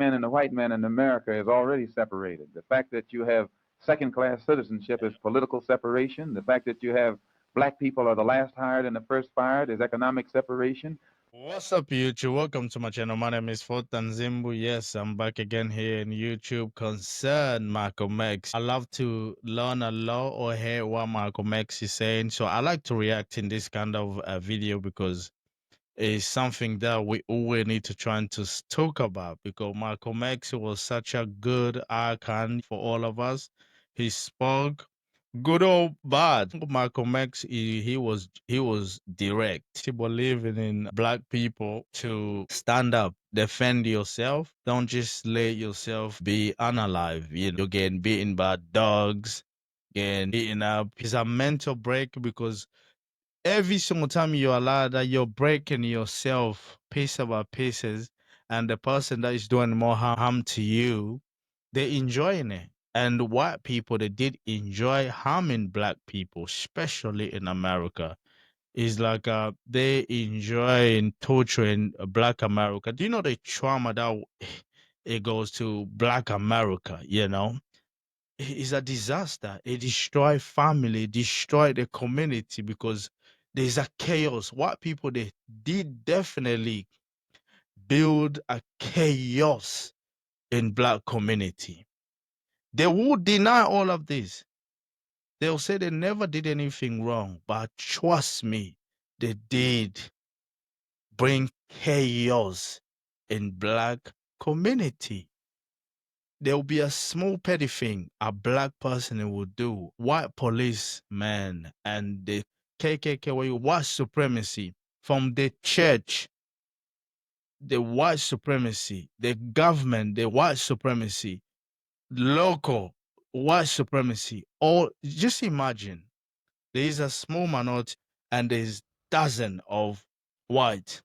man and the white man in America is already separated. The fact that you have second-class citizenship is political separation. The fact that you have black people are the last hired and the first fired is economic separation. What's up, YouTube? Welcome to my channel. My name is Fortan Zimbu. Yes, I'm back again here in YouTube. Concern Malcolm X. I love to learn a lot or hear what Malcolm X is saying. So I like to react in this kind of video because it's something that we always need to try and talk about, because Malcolm X was such a good icon for all of us. He spoke good or bad. Malcolm X, he was direct. He believing in black people to stand up, defend yourself. Don't just let yourself be unalive. You're getting beaten by dogs, getting beaten up. It's a mental break, because every single time you allow that, you're breaking yourself piece by pieces, and the person that is doing more harm to you, they're enjoying it. And white people, they did enjoy harming black people, especially in America. It's like they enjoy torturing black America. Do you know the trauma that it goes to black America? It's a disaster. It destroy family, destroy the community, because there's a chaos. White people, they did definitely build a chaos in black community. They will deny all of this. They'll say they never did anything wrong, but trust me, they did bring chaos in black community. There will be a small petty thing a black person will do. White policemen and the KKK, white supremacy from the church, the white supremacy, the government, the white supremacy, local white supremacy. All, just imagine there is a small minority and there's dozen of white.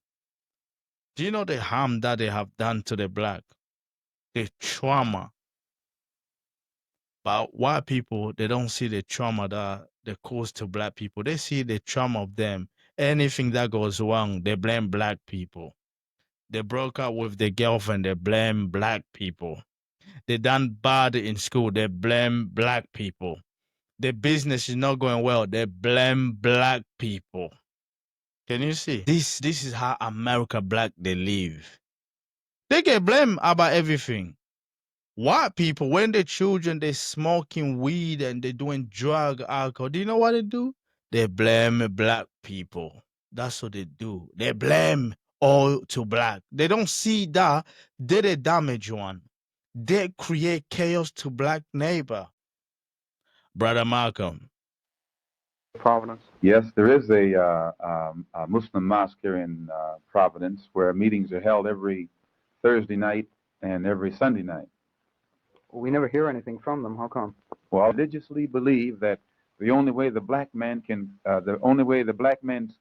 Do you know the harm that they have done to the black? The trauma. But white people, they don't see the trauma that they cause to black people. They see the trauma of them. Anything that goes wrong, they blame black people. They broke up with their girlfriend, they blame black people. They done bad in school, they blame black people. Their business is not going well, they blame black people. Can you see? This is how America black they live. They get blamed about everything. White people, when the children, they smoking weed and they doing drug, alcohol, do you know what they do? They blame black people. That's what they do. They blame all to black. They don't see that they the damage one. They create chaos to black neighbor. Brother Malcolm. Providence. Yes, there is a Muslim mosque here in Providence where meetings are held every Thursday night and every Sunday night. We never hear anything from them. How come? Well, I religiously believe that the only way the black man's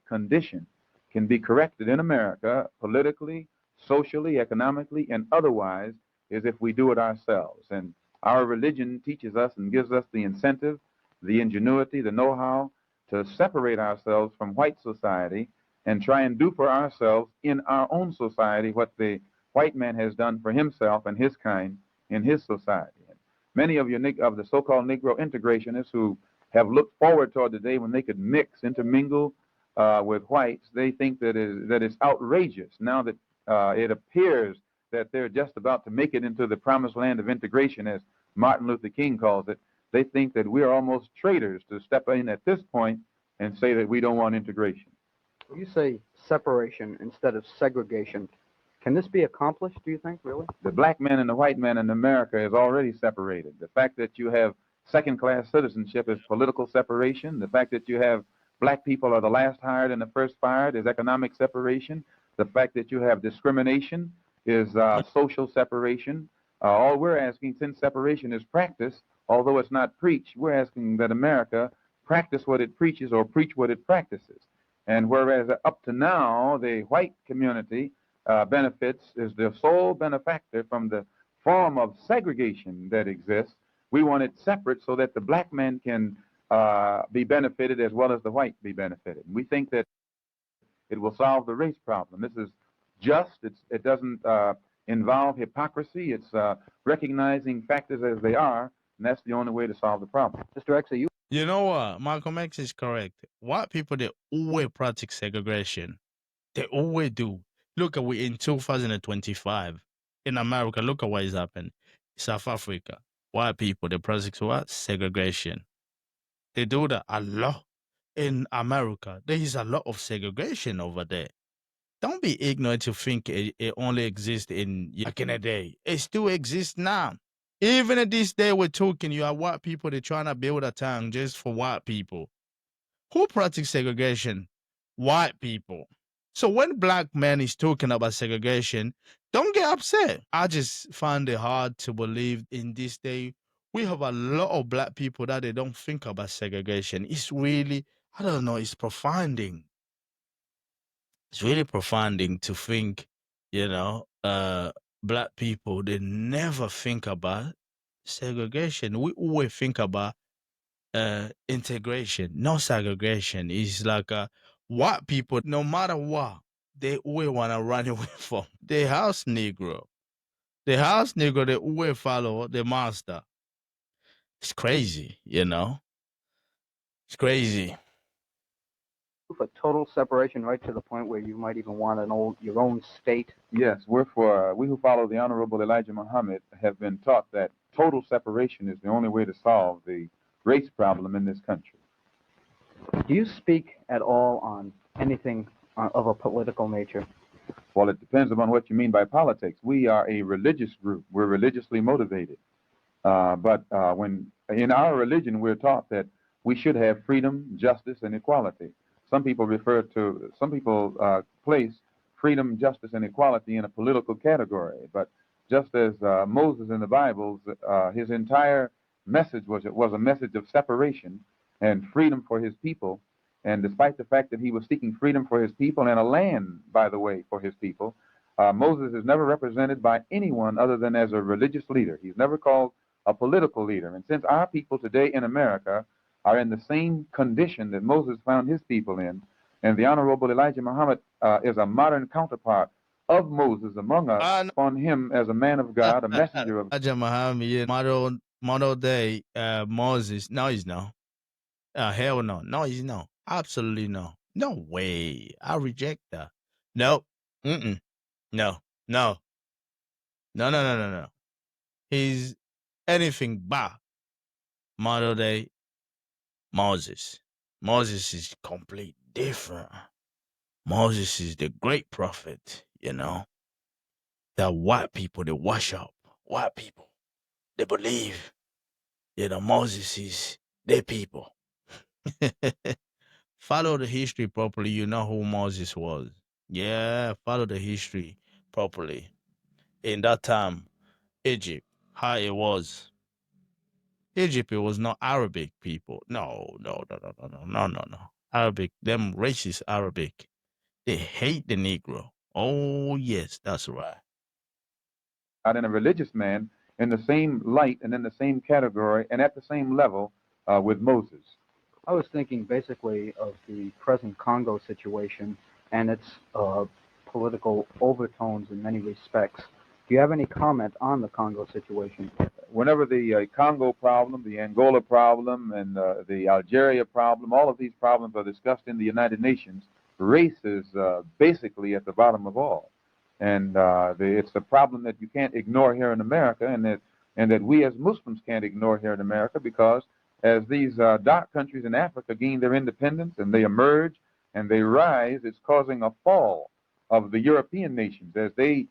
condition can be corrected in America, politically, socially, economically, and otherwise, is if we do it ourselves. And our religion teaches us and gives us the incentive, the ingenuity, the know-how to separate ourselves from white society and try and do for ourselves in our own society what the white man has done for himself and his kind in his society. Many of the so-called Negro integrationists who have looked forward toward the day when they could intermingle with whites, they think that it's outrageous now that it appears that they're just about to make it into the promised land of integration, as Martin Luther King calls it. They think that we are almost traitors to step in at this point and say that we don't want integration. You say separation instead of segregation. Can this be accomplished, do you think, really? The black man and the white man in America is already separated. The fact that you have second-class citizenship is political separation. The fact that you have black people are the last hired and the first fired is economic separation. The fact that you have discrimination is social separation. All we're asking, since separation is practice, although it's not preached, we're asking that America practice what it preaches or preach what it practices. And whereas up to now, the white community benefits is the sole benefactor from the form of segregation that exists. We want it separate so that the black man can be benefited as well as the white be benefited. We think that it will solve the race problem. This is just. It doesn't involve hypocrisy. It's recognizing factors as they are, and that's the only way to solve the problem. Mr. X, are you You know what? Malcolm X is correct. White people, they always practice segregation. They always do. Look at we in 2025 in America. Look at what has happened. South Africa, white people, they practice what? Segregation. They do that a lot in America. There is a lot of segregation over there. Don't be ignorant to think it only exists back in the day. It still exists now. Even at this day we're talking, you have white people, they're trying to build a town just for white people. Who practice segregation? White people. So when black man is talking about segregation, don't get upset. I just find it hard to believe in this day we have a lot of black people that they don't think about segregation. It's really, I don't know, it's profounding. It's really profounding to think, black people, they never think about segregation. We always think about integration, no segregation. It's like white people, no matter what, they always want to run away from the house Negro. The house Negro, they always follow the master. It's crazy, It's crazy. for total separation right to the point where you might even want your own state? Yes, we who follow the Honorable Elijah Muhammad have been taught that total separation is the only way to solve the race problem in this country. Do you speak at all on anything of a political nature? Well, it depends upon what you mean by politics. We are a religious group. We're religiously motivated. But when in our religion, we're taught that we should have freedom, justice, and equality. Some people place freedom, justice, and equality in a political category. But just as Moses in the Bible, his entire message was a message of separation and freedom for his people. And despite the fact that he was seeking freedom for his people and a land, by the way, for his people, Moses is never represented by anyone other than as a religious leader. He's never called a political leader. And since our people today in America are in the same condition that Moses found his people in, and the Honorable Elijah Muhammad is a modern counterpart of Moses among us, on him as a man of God, a messenger of Elijah Muhammad, yeah, model day Moses. No, he's no. Hell no. No, he's no. Absolutely no. No way. I reject that. No. Mm-mm. No. No. No, no, no, no, no. He's anything but model day Moses. Moses is complete different. Moses is the great prophet, The white people, they wash up. White people, they believe, Moses is their people. Follow the history properly. You know who Moses was. Yeah, follow the history properly. In that time, Egypt, how it was. Egypt, it was not Arabic people. No, no, no, no, no, no, no, no, no. Arabic, them racist Arabic. They hate the Negro. Oh, yes, that's right. God and a religious man in the same light and in the same category and at the same level with Moses. I was thinking basically of the present Congo situation and its political overtones in many respects. Do you have any comment on the Congo situation? Whenever the Congo problem, the Angola problem, and the Algeria problem, all of these problems are discussed in the United Nations, race is basically at the bottom of all. And it's a problem that you can't ignore here in America, and that we as Muslims can't ignore here in America, because as these dark countries in Africa gain their independence and they emerge and they rise, it's causing a fall of the European nations. As they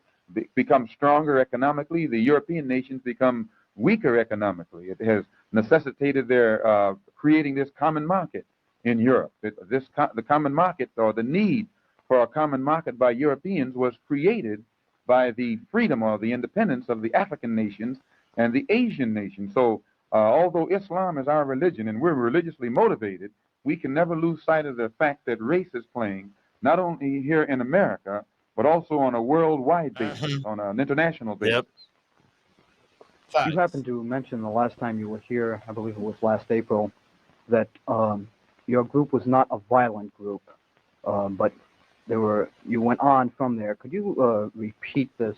become stronger economically, the European nations become weaker economically. It has necessitated their creating this common market in Europe. The common market, or the need for a common market by Europeans, was created by the freedom or the independence of the African nations and the Asian nations. So although Islam is our religion and we're religiously motivated, we can never lose sight of the fact that race is playing, not only here in America, but also on a worldwide basis, on an international basis. Yep. You happened to mention the last time you were here, I believe it was last April, that your group was not a violent group, but you went on from there. Could you repeat this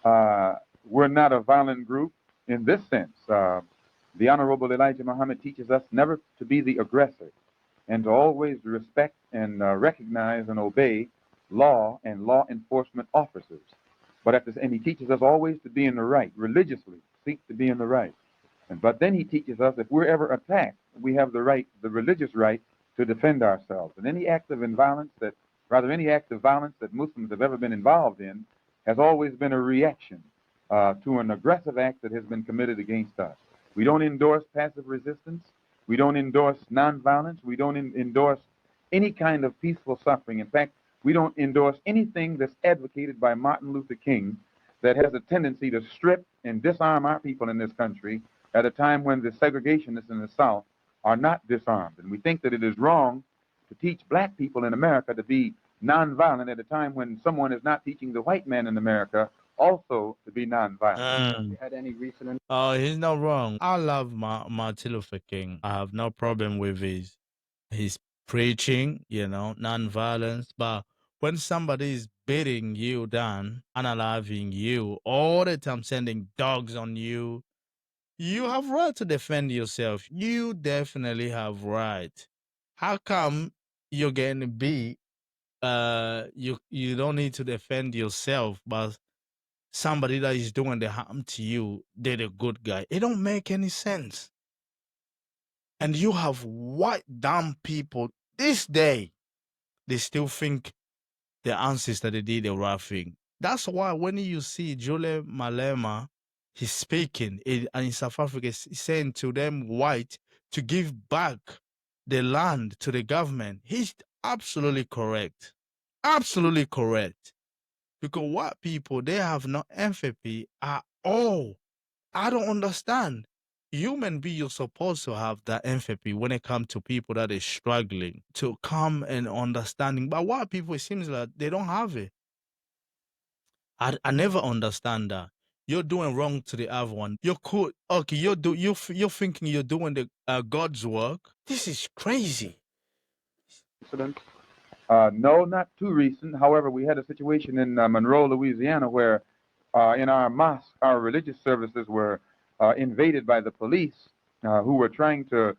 we're not a violent group in this sense. The Honorable Elijah Muhammad teaches us never to be the aggressor and to always respect and recognize and obey law and law enforcement officers. But and he teaches us always to be in the right, religiously seek to be in the right. But then he teaches us if we're ever attacked, we have the right, the religious right, to defend ourselves. And any act of violence that Muslims have ever been involved in has always been a reaction to an aggressive act that has been committed against us. We don't endorse passive resistance. We don't endorse nonviolence. We don't endorse any kind of peaceful suffering. In fact, we don't endorse anything that's advocated by Martin Luther King that has a tendency to strip and disarm our people in this country at a time when the segregationists in the South are not disarmed. And we think that it is wrong to teach black people in America to be nonviolent at a time when someone is not teaching the white man in America also to be nonviolent. You had any recent? Oh, he's not wrong. I love Martin Luther King. I have no problem with his preaching, nonviolence. But when somebody is beating you down, unaliving you all the time, sending dogs on you, you have right to defend yourself. You definitely have right. How come you're getting beat? You don't need to defend yourself, but somebody that is doing the harm to you, they're the good guy. It don't make any sense. And you have white dumb people this day, they still think the ancestors they did the right thing. That's why when you see Julian Malema, he's speaking and in South Africa, he's saying to them white to give back the land to the government. He's absolutely correct. Absolutely correct. Because white people, they have no empathy at all. I don't understand. Human beings, you're supposed to have that empathy when it comes to people that is struggling to come and understanding. But white people, it seems like they don't have it. I never understand that. You're doing wrong to the other one. You're cool. Okay, you're thinking you're doing the God's work. This is crazy. Incident? No, not too recent. However, we had a situation in Monroe, Louisiana, where in our mosque, our religious services were invaded by the police who were trying to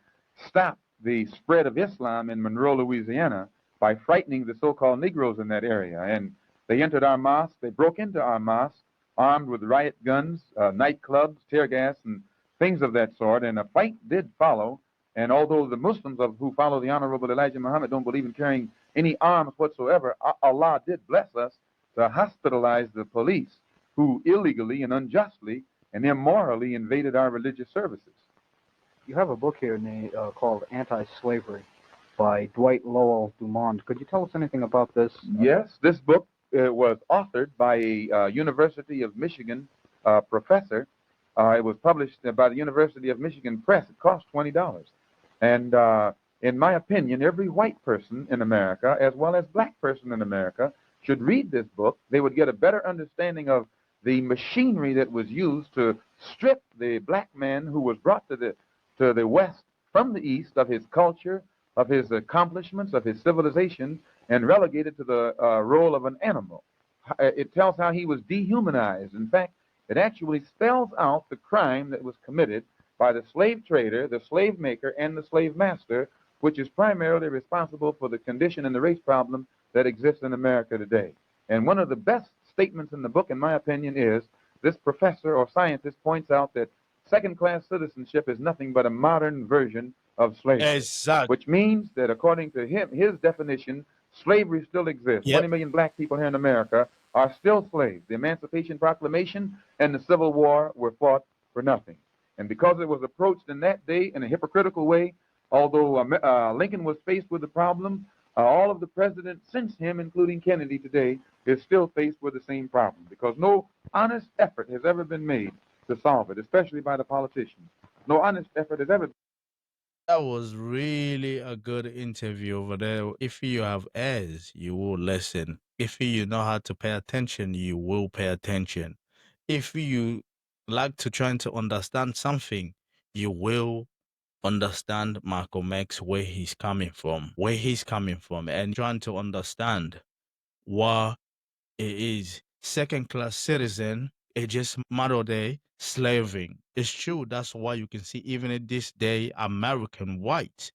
stop the spread of Islam in Monroe, Louisiana by frightening the so-called Negroes in that area. And they entered our mosque, they broke into our mosque armed with riot guns, nightclubs, tear gas, and things of that sort. And a fight did follow. And although the Muslims who follow the Honorable Elijah Muhammad don't believe in carrying any arms whatsoever, Allah did bless us to hospitalize the police who illegally and unjustly and immorally invaded our religious services. You have a book here called Anti-Slavery by Dwight Lowell Dumond. Could you tell us anything about this? Yes, this book was authored by a University of Michigan professor. It was published by the University of Michigan Press. It cost $20. And in my opinion, every white person in America, as well as black person in America, should read this book. They would get a better understanding of the machinery that was used to strip the black man who was brought to the West from the East of his culture, of his accomplishments, of his civilization, and relegated to the role of an animal. It tells how he was dehumanized. In fact, it actually spells out the crime that was committed by the slave trader, the slave maker, and the slave master, which is primarily responsible for the condition and the race problem that exists in America today. And one of the best statements in the book, in my opinion, is this professor or scientist points out that second-class citizenship is nothing but a modern version of slavery. Exactly. Which means that according to his definition, slavery still exists. Yep. 20 million black people here in America are still slaves. The Emancipation Proclamation and the Civil War were fought for nothing. And because it was approached in that day in a hypocritical way, although Lincoln was faced with the problem, all of the presidents since him, including Kennedy today, is still faced with the same problem because no honest effort has ever been made to solve it, especially by the politicians. No honest effort has ever. That was really a good interview over there. If you have ears, you will listen. If you know how to pay attention, you will pay attention. If you like to try to understand something, you will understand Malcolm X, where he's coming from, and trying to understand what it is. Second class citizen It's just modern day slaving. It's true. That's why you can see even in this day, American white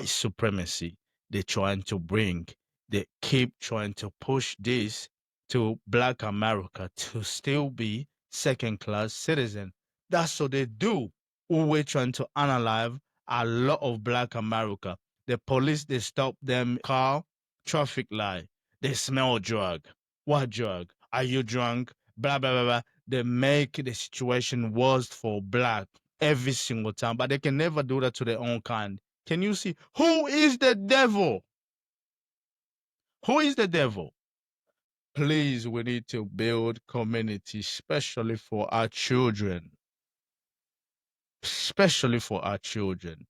supremacy they're trying to bring. They keep trying to push this to Black America to still be second class citizen. That's what they do. We're trying to analyze a lot of Black America. The police they stop them car, traffic light. They smell drug. What drug? Are you drunk? Blah blah blah blah. They make the situation worse for Black every single time, but they can never do that to their own kind. Can you see who is the devil? Who is the devil? Please, we need to build community, especially for our children. Especially for our children.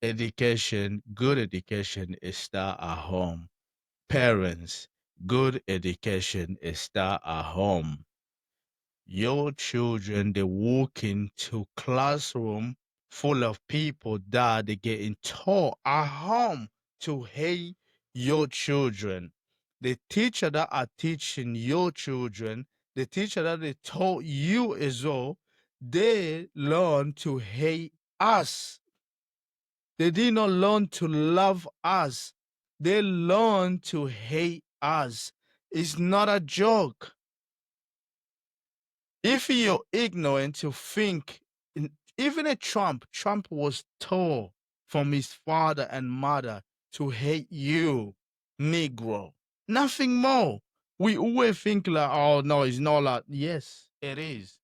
Education, good education is start at home. Parents, good education is start at home. Your children, they walk into classroom full of people that they getting taught at home to hate your children. The teacher that are teaching your children, the teacher that they taught you as well, they learn to hate us. They did not learn to love us. They learn to hate us. It's not a joke. If you're ignorant to think, even a Trump was told from his father and mother to hate you, Negro. Nothing more. We always think like, oh no, it's not like, yes, it is.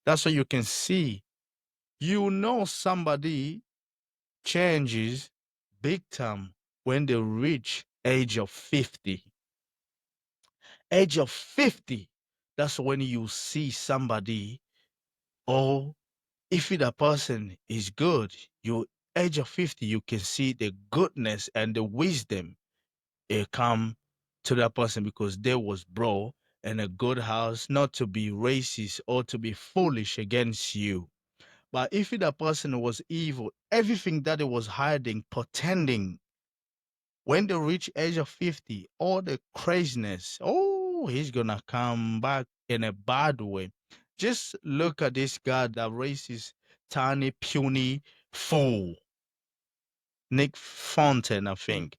That's what you can see. You know somebody changes big time when they reach age of 50. Age of 50, that's when you see somebody, oh, if that person is good, you age of 50, you can see the goodness and the wisdom it come to that person because they was brought in a good house, not to be racist or to be foolish against you. But if that person was evil, everything that it was hiding, pretending, when they reach age of 50, all the craziness, oh, he's gonna come back in a bad way. Just look at this guy that racist, tiny, puny fool. Nick Fontaine, I think.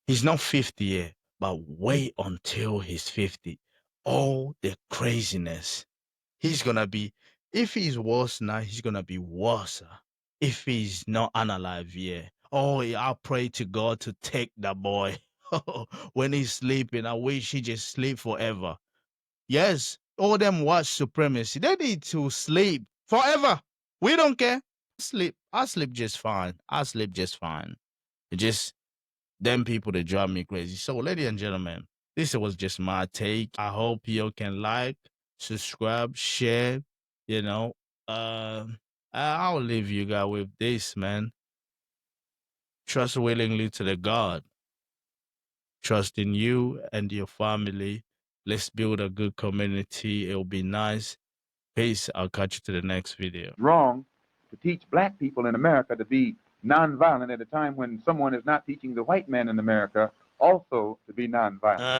He's not 50 yet, but wait until he's 50. All the craziness. He's gonna be, if he's worse now, he's gonna be worse if he's not unalive yet. Oh, I pray to God to take that boy. When he's sleeping, I wish he just sleep forever. Yes, all them watch supremacy. They need to sleep forever. We don't care. I sleep just fine. I sleep just fine. It just them people that drive me crazy. So, ladies and gentlemen, this was just my take. I hope you can like, subscribe, share. You know, I'll leave you guys with this, man. Trust willingly to the God. Trust in you and your family. Let's build a good community. It'll be nice. Peace. I'll catch you to the next video. Wrong to teach black people in America to be nonviolent at a time when someone is not teaching the white man in America also to be nonviolent.